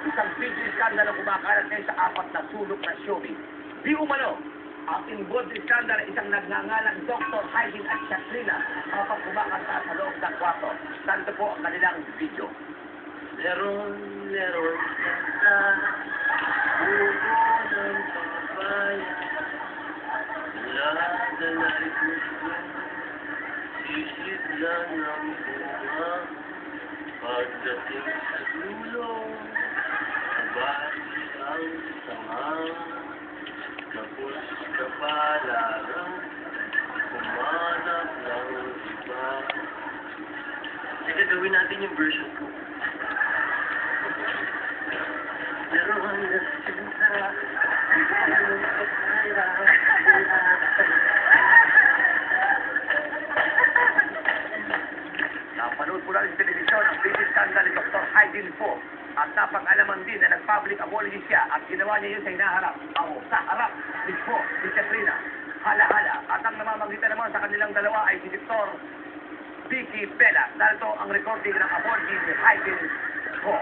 Isang video skandalo kumakalat ngayon sa apat na sulok ng showbiz. Di umano, ang involved skandal ay isang nagngangalang Dr. Haydin at Shatrina kapag kumakanta sa loob ng kwarto. Tanto po ang kanilang video. Leron sa buko ng papaya. Lahat na naigusto, sisid lang ng bunga. Pagdating sa dulo, sabay ang sama. Tapos kapalaran, kumanap ng iba. Sige, gawin natin yung version ko. Leron sa Napanood po natin sa telebisyon ang video skandal ni Dr. Haydin po at napag-alaman din na nag-public apology siya at ginawa niya yun sa hinaharap sa harap mismo ni Shatrina. Hala-hala. At ang namamagitan naman sa kanilang dalawa ay si Dr. Vicky Bella. Narito ang recording ng apology ni Haydin po.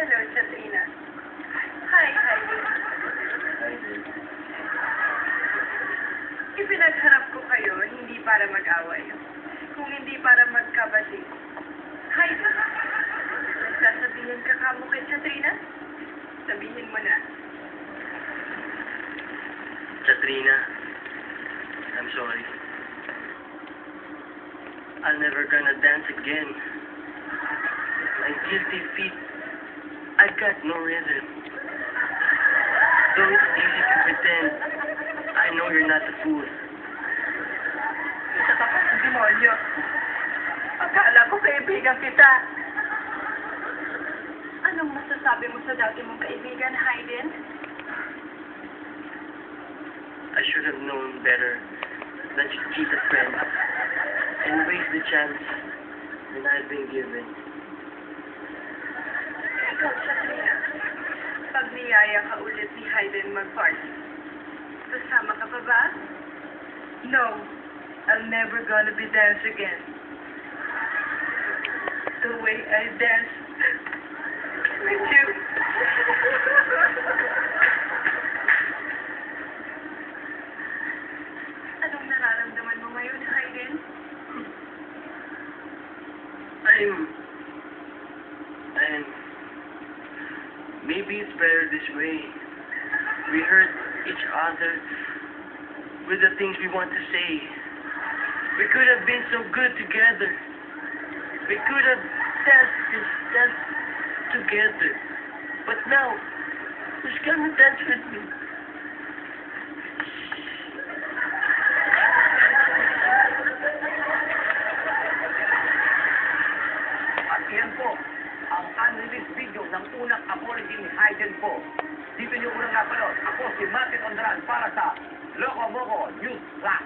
Hello, Shatrina. Hi, Haydin. Ipinagharap ko kayo hindi para mag-away, kung hindi para magkabati. Haydin, nagsasabihin ka kamo kay Shatrina? Sabihin mo na. Shatrina, I'm sorry. I'm never gonna dance again. My guilty feet, I got no rhythm. Though it's easy to pretend, I know you're not a fool. Isa ka pa sa demonyo. Akala ko kaibigan kita. Anong masasabi mo sa dati mong kaibigan, Haydin? I should have known better than to cheat a friend and waste the chance that I've been given. Ikaw, Shatrina, pag niyaya ka ulit ni Haydin mag-party, kasama ka pa ba? No, I'm never gonna be dance again. The way I dance with you. Anong nararamdaman mo ngayon, Haydin? Maybe it's better this way. We hurt each other with the things we want to say. We could have been so good together. We could have danced together. But now, who's gonna dance with me? At yan po, ang unreleased video ng unang apology ni Haydin po. Dito niyo unang napanood. Ako si Martin Ondran para sa Loco Moco News Plus.